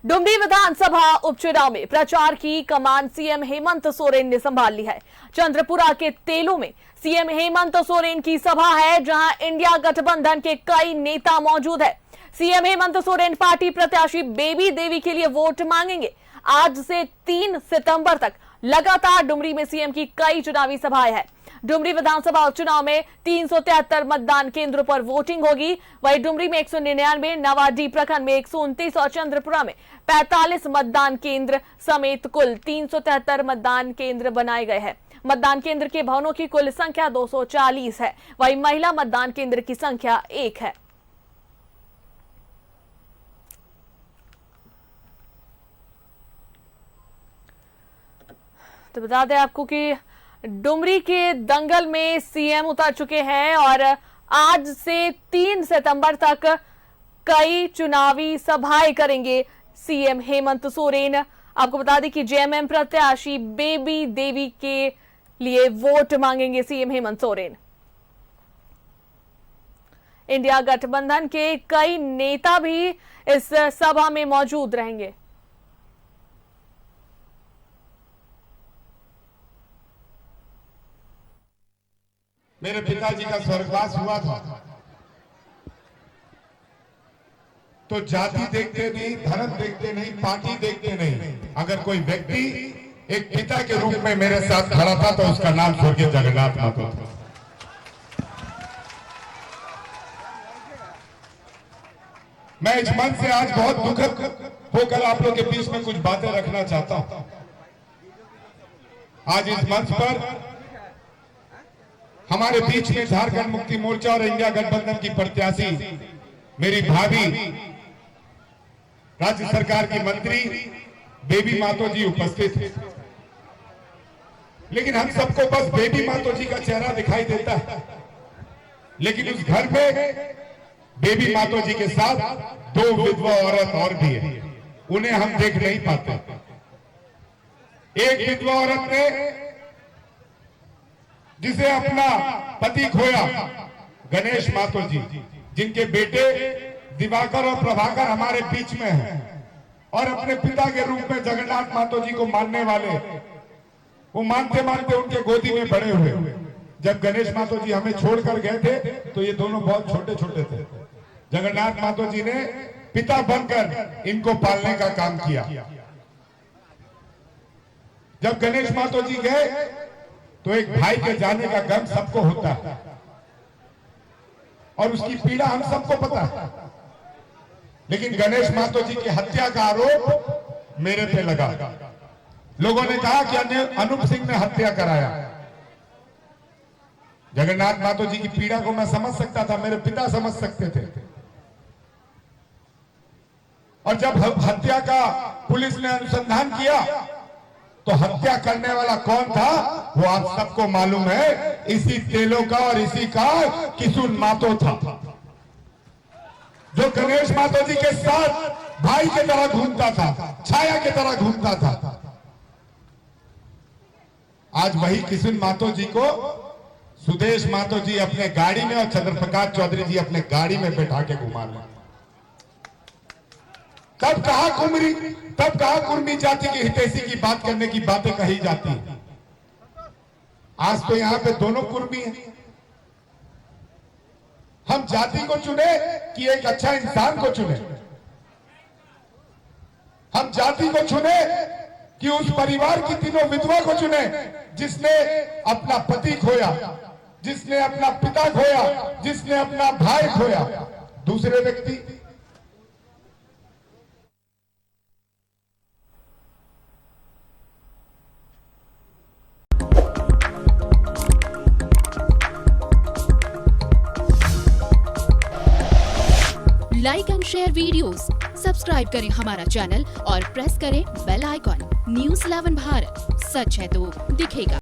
डुमरी विधानसभा उपचुनाव में प्रचार की कमान सीएम हेमंत सोरेन ने संभाल ली है। चंद्रपुरा के तेलों में सीएम हेमंत सोरेन की सभा है, जहां इंडिया गठबंधन के कई नेता मौजूद है। सीएम हेमंत सोरेन पार्टी प्रत्याशी बेबी देवी के लिए वोट मांगेंगे। आज से 3 सितंबर तक लगातार डुमरी में सीएम की कई चुनावी सभाएं हैं। डुमरी विधानसभा उपचुनाव में 373 मतदान केंद्रों पर वोटिंग होगी। वहीं डुमरी में 199, नवाडी प्रखंड में 129 और चंद्रपुरा में 45 मतदान केंद्र समेत कुल 373 मतदान केंद्र बनाए गए हैं। मतदान केंद्र के भवनों की कुल संख्या 240 है। वहीं महिला मतदान केंद्र की संख्या 1 है। तो बता दें आपको कि डुमरी के दंगल में सीएम उतर चुके हैं और आज से 3 सितंबर तक कई चुनावी सभाएं करेंगे सीएम हेमंत सोरेन। आपको बता दें कि जेएमएम प्रत्याशी बेबी देवी के लिए वोट मांगेंगे सीएम हेमंत सोरेन। इंडिया गठबंधन के कई नेता भी इस सभा में मौजूद रहेंगे। मेरे पिताजी का स्वर्गवास हुआ था तो जाति देखते नहीं, धर्म देखते नहीं, पार्टी देखते नहीं। अगर कोई व्यक्ति एक पिता के रूप में मेरे साथ खड़ा था तो उसका नाम स्वर्गीय जगन्नाथ महतो था। मैं इस मंच से आज बहुत दुखद होकर आप लोग के बीच में कुछ बातें रखना चाहता हूं। आज इस मंच पर हमारे बीच में झारखंड मुक्ति मोर्चा और इंडिया गठबंधन की प्रत्याशी मेरी भाभी राज्य सरकार की मंत्री बेबी महतो जी उपस्थित है। लेकिन हम सबको बस बेबी महतो जी का चेहरा दिखाई देता है, लेकिन उस घर में बेबी महतो जी के साथ 2 विधवा औरत और भी है, उन्हें हम देख नहीं पाते। एक विधवा औरत ने जिसे अपना पति खोया, गणेश महतो जी, जिनके बेटे दिवाकर और प्रभाकर हमारे बीच में हैं और अपने पिता के रूप में जगन्नाथ महतो जी को मानने वाले, वो मानते मानते उनके गोदी में बड़े हुए। जब गणेश महतो जी हमें छोड़कर गए थे तो ये दोनों बहुत छोटे छोटे थे। जगन्नाथ महतो जी ने पिता बनकर इनको पालने का काम किया। जब गणेश महतो जी गए तो एक भाई के जाने का गम सबको होता है और उसकी पीड़ा हम सबको पता है। लेकिन गणेश महतो जी की हत्या का आरोप मेरे पे लगा। लोगों ने कहा कि अनूप सिंह ने हत्या कराया। जगन्नाथ महतो जी की पीड़ा को मैं समझ सकता था, मेरे पिता समझ सकते थे। और जब हत्या का पुलिस ने अनुसंधान किया तो हत्या करने वाला कौन था वो आप सबको मालूम है। इसी तेलों का और इसी का किशुन महतो था, जो गणेश महतो जी के साथ भाई की तरह घूमता था, छाया की तरह घूमता था। आज वही किशुन महतो जी को सुदेश महतो जी अपने गाड़ी में और चंद्रप्रकाश चौधरी जी अपने गाड़ी में बैठा के घुमा रहे। तब कहा कुर्मी जाति की हितैषी की बात करने की बातें कही जाती है। आज तो यहां पे दोनों कुर्मी हैं। हम जाति को चुने कि एक अच्छा इंसान को चुने? हम जाति को चुने कि उस परिवार की तीनों विधवा को चुने जिसने अपना पति खोया, जिसने अपना पिता खोया, जिसने अपना भाई खोया? दूसरे व्यक्ति like and share videos, subscribe करें हमारा चैनल और प्रेस करें बेल आइकॉन। न्यूज़ 11 भारत, सच है तो दिखेगा।